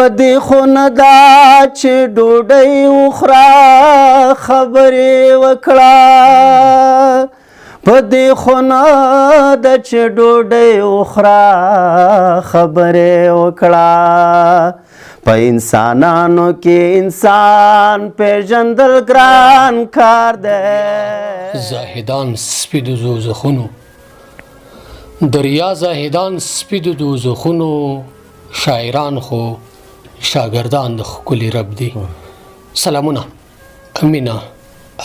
پدې خو نه دا چې ډوډۍ وخوره خبرې وکړه پدې خو نه دا چې ډوډۍ وخوره خبرې وکړه په انسانانو کې انسان پیژندل ګران کار دی زاهدان سپي د دوزخونو دریا زاهدان سپي د دوزخونو شاعران خو شاگردان د ښکلي رب دي سلامونه مینه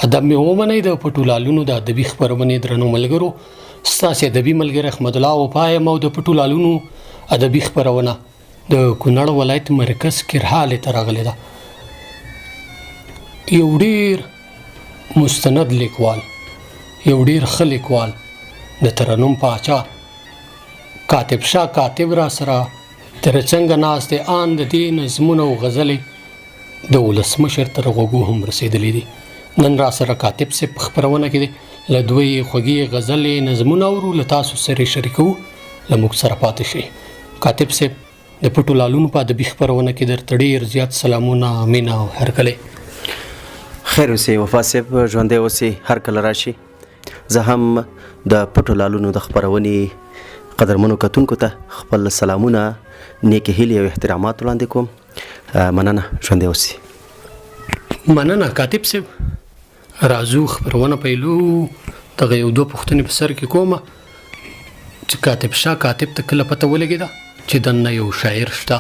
ادب مې ومنئ د پټو لالونو د ادبي خپرونې درنو ملګرو ستاسې ادبي ملګری احمد الله وفا یم او د پټو لالونو ادبي خپرونه د کونړ ولایت مرکز کرهالې ته راغلې ده یو ډېر مستند لیکوال یو ډېر ښه لیکوال دترنم پاچا کاتب شاه کاتب راسره تر څنګه ناست دی آن د دې نظمونه او غزلې د ولسمشر تر غوږو هم رسېدلې دي نن راسره کاتب صاحب په خپرونه کې دی له دوی خوږې غزلې نظمونه اورو له تاسو سره شریکو له موږ سره پاتې شئ کاتب صاحب د پټو لالونو په ادبي خپرونه کې درته ډېر زیات سلامونه مینه او هرکلی خیر اوسئ وفا صاحب ژوندی اوسئ هر کله راشي زه هم د پټو لالونو د خپرونې قدرمنو کتونکو ته خپل سلامونه نیکې هیلې او احترامات وړاندې کوم مننه ژوندی اوسئ مننه کاتب صاحب راځو خپرونه پیلو دغه یو دوه پوښتنې په سر کې کومه چې کاتب شاه کاتب ته کله پته ولګېده چې دننه یو شاعر شته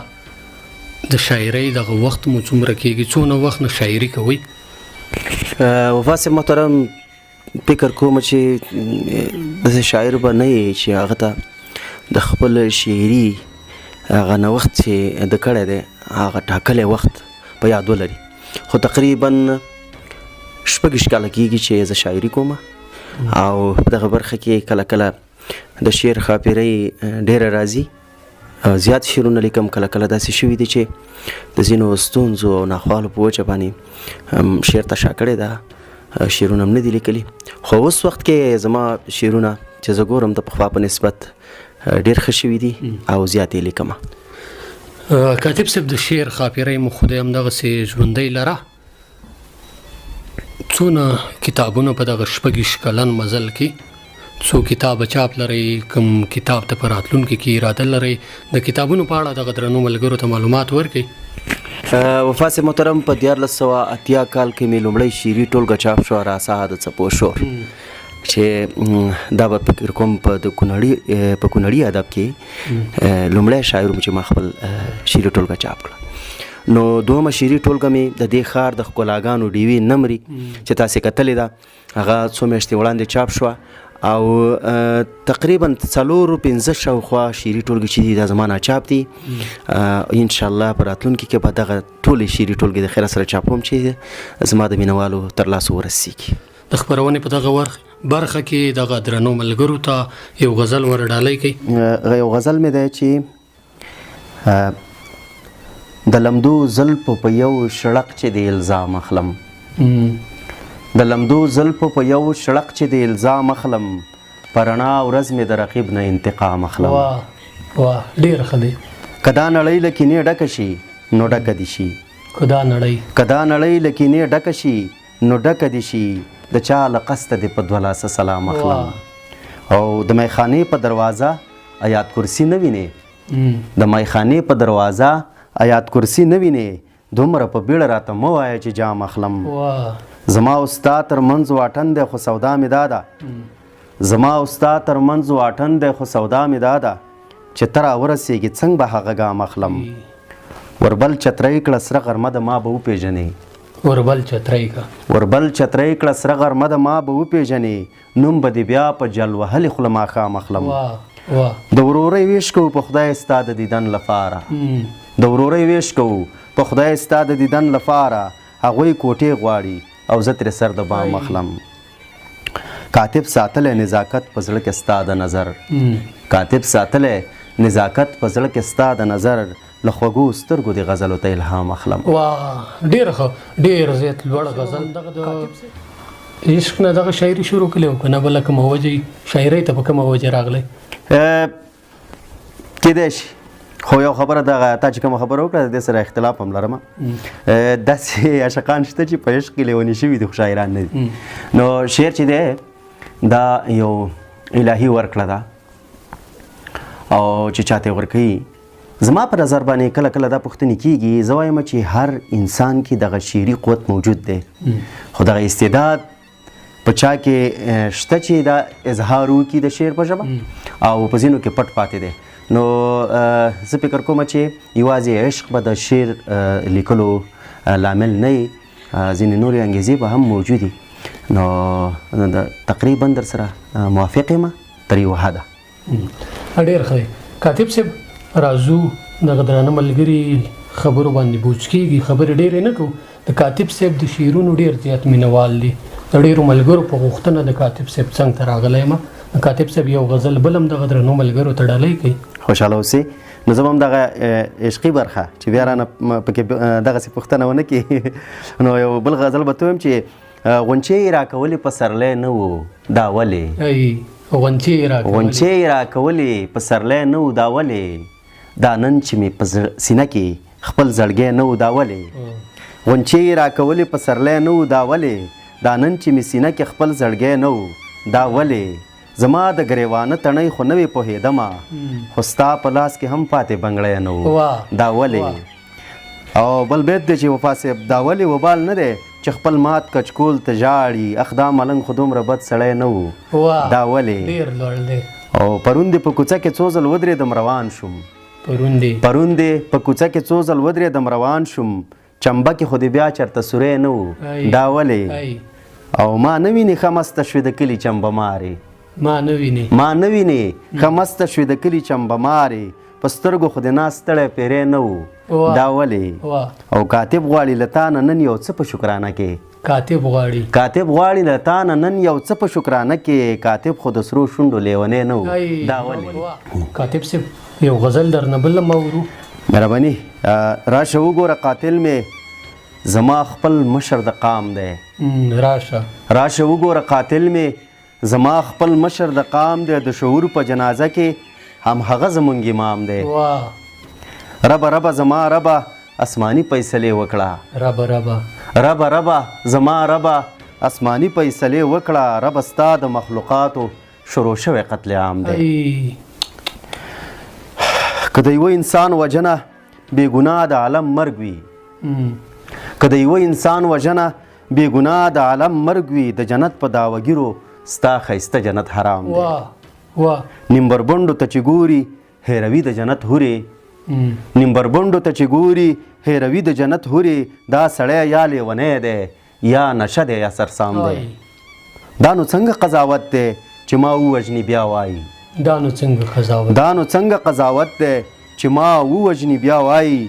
د شاعرۍ دغه وخت مو څومره کېږي څونه وخت نه شاعري کوئ وفا صاحب محترم فکر کوم چې داسې شاعر به نه یې چې هغه ته د خپل شعري هغه نوښت چې د کړی دی هغه ټاکلی وخت په یاد ولري خو تقریبا 26 کاله کېږي چې زه شاعري کوم او په دغه برخه کې کله کله د شعر خاپیرۍ ډېره راځي زیات شعرونه لیکم کله کله داسې شوي دي چې د ځینو ستونزو او ناخوالو په وجه باندې شعر ته شا کړې ده شعرونه هم نه دي لیکلي خو اوس وخت کې زما شعرونه چې زه ګورم د پخوا په نسبت ډېر ښه شوي دي او زیات یې لیکمه کاتب صاحب د شعر خاپیرۍ مو خدای همدغسې ژوندی لره څونه کتابونه په دغه 26 کلن مزل کې څو کتابه چاپ لرئ کوم کتاب ته په راتلونکي کې اراده لرئ د کتابونو په اړه دغه درنو ملګرو ته معلومات ورکړئ وفا صاحب محترم په 1480 کال کې مې لومړی شعري ټولګه چاپ شوه راسره د څپو شور چې دا به فکر کوم په کونړي ادب کې لومړی شاعر چې ما خپل شعري ټولګه چاپ کړه نو دومره شعري ټولګه مې د دې ښار د ښکلاګانو ډیوې نمرې چې تاسې کتلې ده هغه څو میاشتې وړاندې چاپ شوه او تقریبا 4-5 شاوخوا شعري ټولګې چې دي دا زما ناچاپ دي انشاءالله په راتلونکي کې به دغه ټولې شعري ټولګې د خیره سره چاپوم چې زما د مینوالو تر لاسو ورسیږي د خپرونې په دغه برخه کې دغه درنو ملګرو ته یو غزل ور ډالۍ کوي یو غزل مې دی چې د لمدو زلفو په یو شړق چې د الزام اخلم د لمدو زلفو په یو شړق چې د الزام اخلم په رڼا ورځ مې د رقیب نه انتقام اخلم واه ډېر ښه دی که دا نړۍ له کینې ډکه شي نو ډکه دي شي که دا نړۍ له کینې ډکه شي نو ډکه دي شي د چا له قصده دې په 2 لاسه سلام اخلم او د میخانې په دروازه آیات کرسي نه وینې د میخانې په دروازه آیات کرسي نه وینې دومره په بیړه راته مه وایه چې جام اخلم زما او ستا تر منځ واټن دی خو سودا مې دا ده زما او ستا تر منځ واټن دی خو سودا مې دا ده چې ته راورسېږې څنګه به هغه ګام اخلم وربل چترۍ کړه سره غرمه د ما به وپېژنې وربل چترۍ کړه سره غرمه د ما به وپېژنې نوم به دې بیا په جل وهلې خوله ماښام اخلم د ورورۍ ویش کوو په خدای ستا د دیدن لپاره د ورورۍ ویش کوو په خدای ستا د دیدن لپاره هغوی کوټې غواړي او زه ترې سر د بام اخلم کاتب ساتلی نزاکت په زړه کې ستا د نظر کاتب ساتلی نزاکت په زړه کې ستا د نظر له خوږو سترګو د غزلو ته الهام اخلم ډېر ښه ډېر زیات لوړ غزل دغه د عشق نه دغه شاعري شروع کړې او که نه بله کومه وجه شاعرۍ ته په کومه وجه راغلی کیدای شي خو یو خبره دغه تا چې کومه خبره وکړه د دې سره اختلاف هم لرم داسې عاشقان شته چې په عشق کې لیوني شوي دي خو شاعران نه دي نو شعر چې دی دا یو الهي ورکړه ده او چې چاته ورکوي زما په نظر باندې کله کله دا پوښتنې کېږي زه وایم چې هر انسان کې دغه شعري قوت موجود دی خو دغه استعداد په چا کې شته چې دا اظهار وکړي د شعر په ژبه او په ځینو کې پټ پاتې دی نو زه فکر کوم چې یوازې عشق به د شعر لیکلو لامل نه وي ځینې نورې انګیزې به هم موجودي نو تقریبا در سره موافق یم تر یو حده ډېر ښه کاتب صاحب راځو دغه درانه ملګري خبرو باندې بوج کېږي خبرې ډېرې نه کوو د کاتب صاحب د شعرونو ډېر زیات مینوال دي د ډېرو ملګرو په غوښتنه د کاتب صاحب څنګ ته راغلی یم د کاتب صاحب یو غزل بل هم دغه درنو ملګرو ته ډالۍ کوي خوشحاله اوسئ نو زه به هم دغه عشقي برخه چې بیا رانه پکې دغسې پوښتنه ونه کړي نو یو بل غزل به ته ویم چې غونچې یې راکولې په سرلی نه وو دا ولې غونچې یې راکولې په سرلی نه وو دا ولې دا نن چې مې په سینه کې خپل زړګی نه وو دا ولې غونچې یې راکولې په سرلی نه وو دا ولې دا نن چې مې سینه کې خپل زړګی نه وو دا ولې زما د ګریوانه تڼۍ خو نه وې پوهېدمه خو ستا په لاس کې هم پاتې بنګړی نه وو دا ولې او بل بیت دی چې وفا صاحب دا ولې وبال نه دی چې خپل مات کچکول ته ژاړي اخ دا ملنګ خو دومره بد سړی نه وو دا ولې او پرون دې په کوڅه کې څو ځل ودرېدم روان شوم پرون دې په کوڅه کې څو ځل ودرېدم روان شوم چمبه کې خو دې بیا چېرته سوری نه وو دا ولې او ما نه وینې ښه مسته شوې د کلي چمبه مارې ما نه وینې ښه مسته شوې د کلي چمبه مارې په سترګو خو دې ناست ستړی پیری نه وو دا ولې او کاتب غواړي له تا نه نن یو څه په شکرانه کې کاتب غواړي له تا نه نن یو څه په شکرانه کې کاتب خو د سرو شونډو لیونی نه وو دا ولې کاتب صاحب یو غزل درنه بل هم اورو مهرباني راشه وګوره قاتل مې زما خپل مشر د قام دی راشه وګوره قاتل مې زما خپل مشر د قام دی د شعور په جنازه کې هم هغه زمونږ امام دی ربه زما ربه اسماني فیصلې وکړه ربه زما ربه اسماني فیصلې وکړه ربه ستا د مخلوقاتو شروع شوی قتل عام دی که د یوه انسان وژنه بې ګناه د عالم مرګ وي که د یوه انسان وژنه بې ګناه د عالم مرګ وي د جنت په دعوهګیرو ستا ښایسته جنت حرام دی نیمبربنډو ته چې ګوري هیروي د جنت هورې نیمبربنډو ته چې ګوري هیروي د جنت هورې دا سړی یا لیونی دی یا نشه دی یا سرسام دی دا نو څنګه قضاوت دی چې ما ووژني بیا وایي دا نو څنګه قضاوت دی چې ما ووژني بیا وایي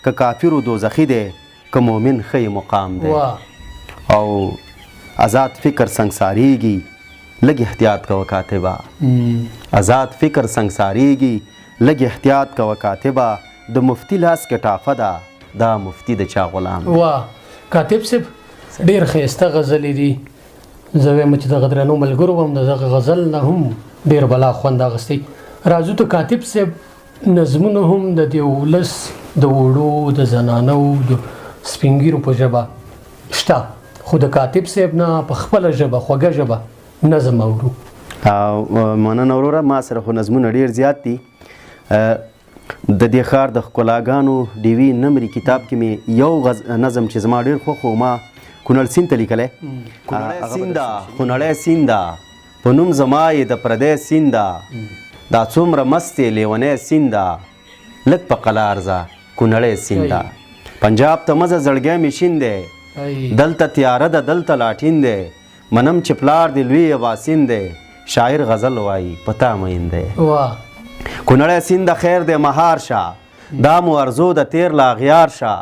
که کافر و دوزخي دی که مؤمن ښه مقام دی او آزاد فکر سنګساریږي لږ احتیاط کوه کاتبه آزاد فکر سنګساریږي لږ احتیاط کوه کاتبه د مفتی لاس کې ټافه ده دا مفتی د چا غلام کاتب صاحب ډېر ښایسته غزلې دي زه وایم چې دغه درنو ملګرو هم د دغه غزل نه هم ډېر بلا خوند اخیستی راځو ته کاتب صاحب نظمونه هم د دې ولس د وړو د زنانو د سپین ږیرو په ژبه شته خو د کاتب صاحب نه په خپله ژبه خوږه ژبه نظم اورو مننه وروره ما سره خو نظمونه ډېر زیات دي د دې ښار د ښکلاګانو ډیوي نمرې کتاب کې مې یو نظم چې زما ډېر خوښ و ما کونړ سیند ته لیکلی خونړی سینده په نوم زما یې د پردی سینده دا څومره مست یې لیونی سینده لږ په قلار ځه کونړی سینده پنجاب ته مزه زړګی مې شین دی دلته تیاره ده دلته لاټین دی منم چې پلار دی لوی اباسین دی شاعر غزل وایي په تا مین دی کونړی سینده خیر دی مهار شه دا مو ارزو د تیر لا غیار شه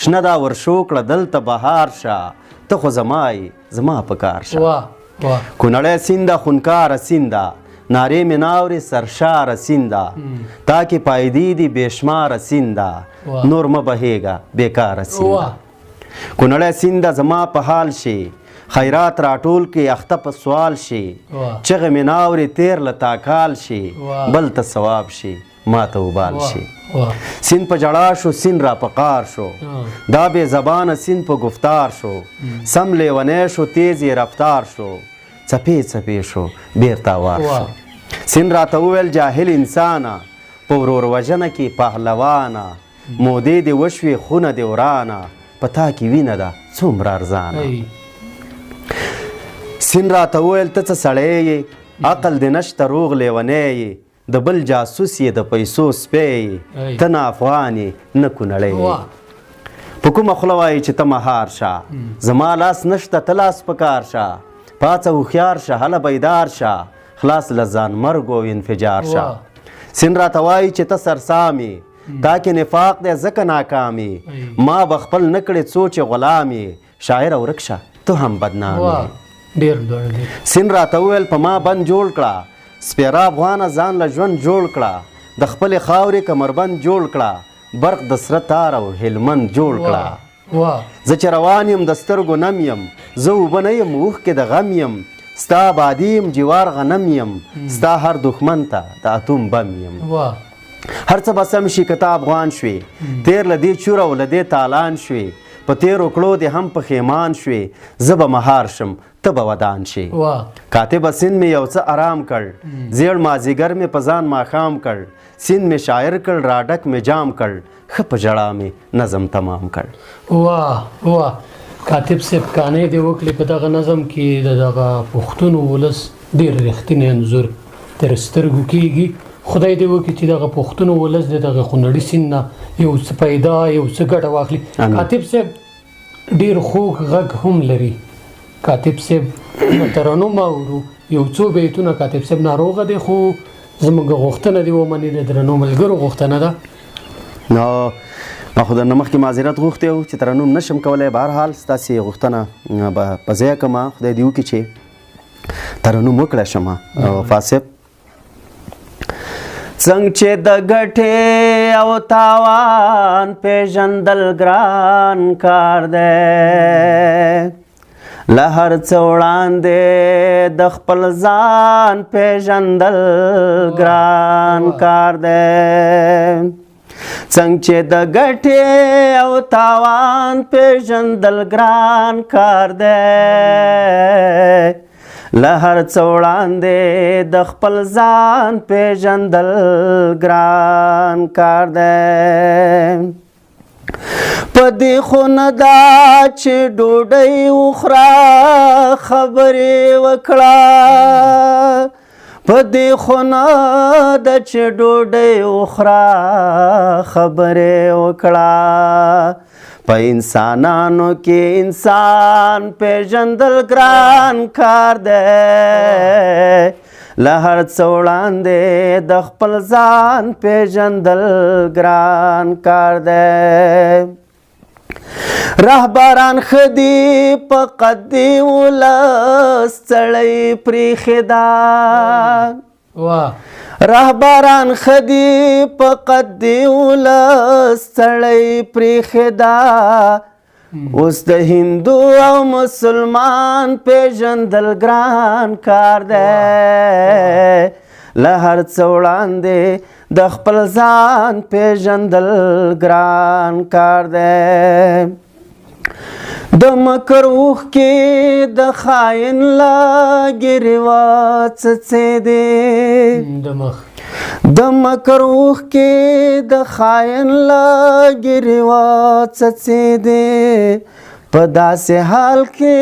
شنه دا ورشو کړه دلته بهار شه ته خو زما یې زما په کار شه کونړی سینده خونکاره سینده نارې مې ناورې سرشاره سینده تا کې پایدې دي بېشماره سینده نور مه بهیږه بېکاره سینده کونړی سینده زما په حال شي خیرات راټول کې اخته په سوال شي چغې مې ناورې تیر له تاکال شي بل ته ثواب شي ما ته وبال شي سین په جړا شو سین را په قار شو دا بې زبانه سین په گفتار شو سم لیونی شو تیز یې رفتار شو څپې څپې شو بیرته وار شو سین راته وویل جاهل انسانه په ورور وژنه کې پهلوانه مودې دې وشوې خونه دې ورانه په تا کې وینه ده څومره ارزانه سین راته وویل ته څه سړی یې عقل دې نشته روغ لیونی یې د بل جاسوس یې د پیسو سپی یې ته نه افغان یې نه کونړی یې په کومه خوله وایي چې ته مهار شه زما لاس نشته ته لاس په کار شه پاڅه هوښیار شه هله بیدار شه خلاص له ځان مرګ او انفجار شه سین راته وایي چې ته سرسام یې تا کې نفاق دی ځکه ناکام یې ما به خپل نه کړې څو چې غلام یې شاعره ورک شه ته هم بدنام یې سین راته وویل په ما بند جوړ کړه سپیره افغانه ځان له ژوند جوړ کړه د خپلې خاورې کمربند جوړ کړه برق د سره تار او هلمند جوړ کړه زه چې روان یم د سترګو نم یم زه اوبه نه یم اوښکې د غم یم ستا آبادي یم جوار غنم یم ستا هر دښمن ته د اتوم بم یم هر څه به سم شي که ته افغان شوې تیر له دې چور او له دې تالان شوې په تیرو کړو دې هم پښیمان شوې زه به مهار شم ته به ودان شي کاتب سین مې یو څه آرام کړ زیړ مازیګر مې په ځان ماښام کړ سین مې شاعر کړ راډک مې جام کړ ښه په ژړا مې نظم تمام کړ واه واه کاتب صاحب کانې دې وکړې په دغه نظم کې د دغه پښتون ولس ډېر رښتینی انځور تر سترګو کېږي خدای دې وکړي چې دغه پښتون ولس د دغه خونړي سیند نه یو څه پیدا یو څه ګټه واخلي کاتب صاحب ډېر خوږ غږ هم لري کاتب صاحب ترنم اورو یو څو بیتونه کاتب صاحب ناروغه دی خو زموږ غوښتنه دې ومني د درنو ملګرو غوښتنه ده نو ما خو درنه مخکې معذرت غوښتی و چې ترنم نشم کولی بهرحال ستاسې غوښتنه به په ځای کړمه خدای دې وکړي چې ترنم وکړی شم وفا صاحب څنګه چې د ګټې او تاوان پیژندل ګران کار دی له هر څه وړاندې د خپل ځان پیژندل ګران کار دی څنګه چې د ګټې او تاوان پیژندل ګران کار دی له هر څه وړاندې د خپل ځان پیژندل ګران کار دی په دې خو نه ده چې ډوډۍ وخوره خبرې وکړه په دې خو نه ده چې ډوډۍ وخوره خبرې وکړه په انسانانو کې انسان پیژندل ګران کار دی له هر څه وړاندې د خپل ځان پیژندل ګران کار دی رهبران ښه دي په قد دې ولس سړی پرېښې ده رهبران ښه دي په قد دې ولس سړی پرېښې ده اوس د هندو او مسلمان پیژندل ګران کار دی له هر څه وړاندې د خپل ځان پیژندل ګران کار دی د مکر اوښکې د خاین له ګریوه څڅېدې د مکر اوښکې د خاین له ګریوه څڅېدې په داسې حال کې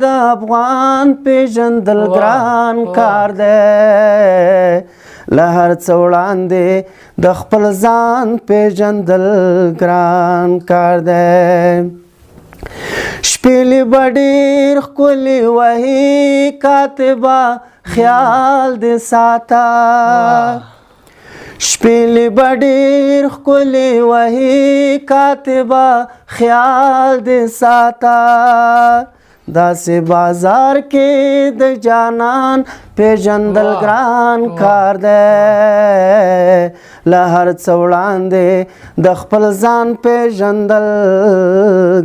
د افغان پیژندل ګران کار دی له هر څه وړاندې د خپل ځان پیژندل ګران کار دی شپېلې به ډېر ښکلې وهي کاتبه خیال دې ساته شپېلې به ډېر ښکلې وهي کاتبه خیال دې ساته داسې بازار کې د جانان پیژندل ګران کار دی له هر څه وړاندې د خپل ځان پیژندل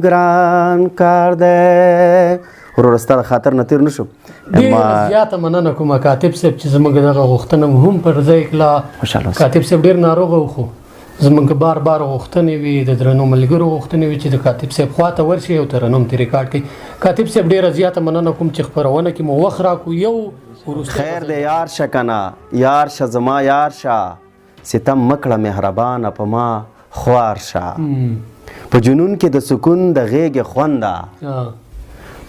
ګران کار دی وروره ستا د خاطر نه تېر نه شو ډېره زیاته مننه کومه کاتب صاحب چې زموږ دغه غوښتنه مو هم پر ځای کړه. کاتب صاحب ډېر ناروغه و خو زموږ بار بار غوښتنې وي د درنو ملګرو غوښتنې وي چې د کاتب صاحب خواته ورشي او ترنم ترې ریکارډ کړي. کاتب صاحب ډېره زیاته مننه کوم چې خپرونه کې مو وخت راکړو. یو خیر دی یار شه کنه یار شه زما یار شه ستم مکړه مهربانه په ما خوار شه په جنون کې د سکون د غېږې خونده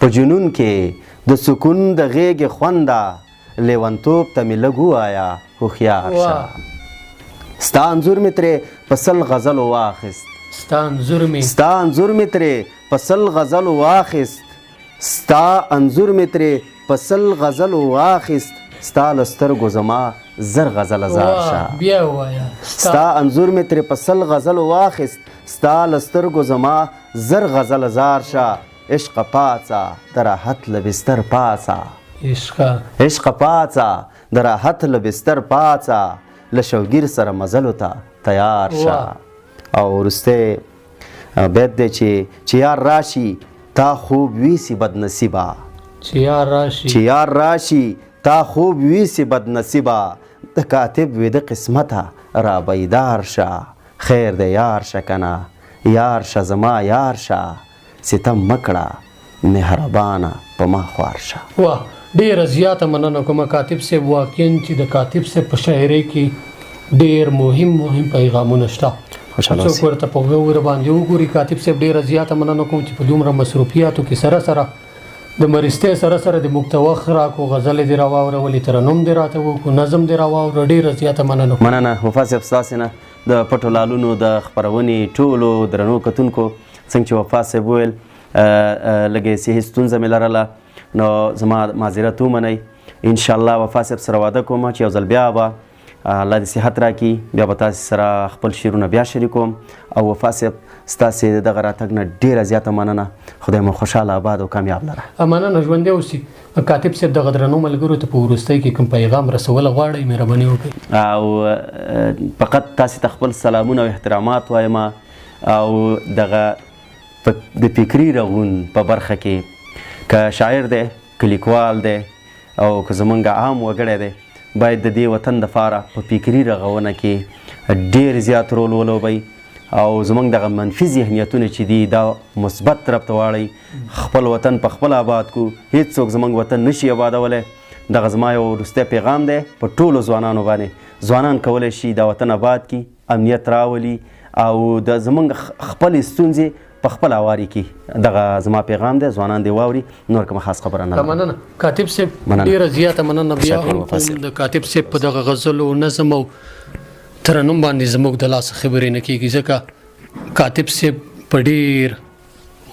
په جنون کې د سکون د غېږې خونده لیونتوب ته مې لږ ووایه هوښیار شه ستا انځور مې ترې په 100 غزلو واخیست ستا انځور مې ترې په 100 غزلو واخیست ستا انځور مې ترې په 100 غزلو واخیست ستا له سترګو زما زر غزله زار شه بیا ووایه ستا انځور مې ترې په 100 غزلو واخیست ستا له سترګو زما زر غزله زار شه عشق پاڅه د راحت له بستر پاڅه عشق پاڅه د راحت له بستر پاڅه له شوګیر سره مزلو ته تیار شه. او وروستی بیت دی چې یار راشي تا خوب ویسي بدنصیبه چې یار راشي تا خوب ویسي بدنصیبه د کاتب ویده قسمته را بیدار شه خیر دی یار شه کنه یار شه زما یار شه ستم مکړه مهربانه په ما خوار شه. واه ډېره زیاته مننه کومه کاتب صاحب. واقعا چې د کاتب صاحب په شاعرۍ کې ډېر مهم پیغامونه شته. څوک ورته په غور باندې وګوري. کاتب صاحب ډېره زیاته مننه کوم چې په دومره مصروفیاتو کې سره د مرستې سره د محتوا راکو غزلې دې راواورولې ترنم دې راته وکړو نظم دې راواوره. ډېره زیاته مننه وفا صاحب ستاسې نه د پټو لالونو د خپرونې ټولو درنو کتونکو. څنګه چې وفا صاحب وویل لږ صحي ستونزه مې لرله نو زما معذرت ومنئ. انشاءالله وفا صاحب سره واده کوم چې یو ځل بیا به الله دې صحت راکړي بیا به تاسې سره خپل شعرونه بیا شریکوم. او وفا صاحب ستاسې دغه راتګ نه ډېره زیاته مننه. خدای مو خوشحاله آباد او کامیاب لره. مننه ژوندی اوسي. کاتب صاحب دغه درنو ملګرو ته په وروستۍ کې کوم پیغام رسول غواړئ مهرباني وکړئ. او فقط تاسې ته خپل سلامونه او احترامات وایم او دغه د فکري رغون په برخه کې که شاعر دی که لیکوال دی او که زمونږ عام وګړی دی باید د دې وطن دپاره په فکري رغونه کې ډېر زیات رول ولوبئ او زمونږ دغه منفي ذهنیتونه چې دي دا مثبت طرف ته واړئ. خپل وطن په خپل آباد کو. هیڅوک زمونږ وطن نشي آبادولی. دغه زما یو وروستی پیغام دی په ټولو ځوانانو باندې. ځوانان کولی شي دا وطن آباد کړي امنیت راولي او د زمونږ خپل ستونزې په خپل اواري کې. دغه زما پیغام دی ځوانان دې واوري. نور کومه خاص خبره نه. مننه کاتب صاحب ډېره زیاته مننه. بیا هم د کاتب صاحب په دغه غزلو نظم او ترنم باندې زموږ د لاسه خبرې نه کېږي ځکه کاتب صاحب په ډېر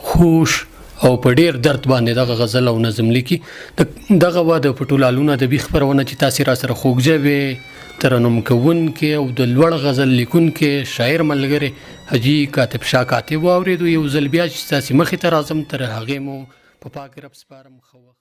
خوش او په ډېر درد باندې دغه غزل او نظم لیکي. دغه وه د پټو لالونه ادبي خپرونه چې تاسې راسره خوږژبې ترنم کوونکې او د لوړ غزل لیکونکې شاعر ملګری حاجي کاتب شاه کاتب واورېدو. یو ځل بیا چې ستاسې مخې ته راځم تر هغې مو په پاک رب سپارم. ښه وخت.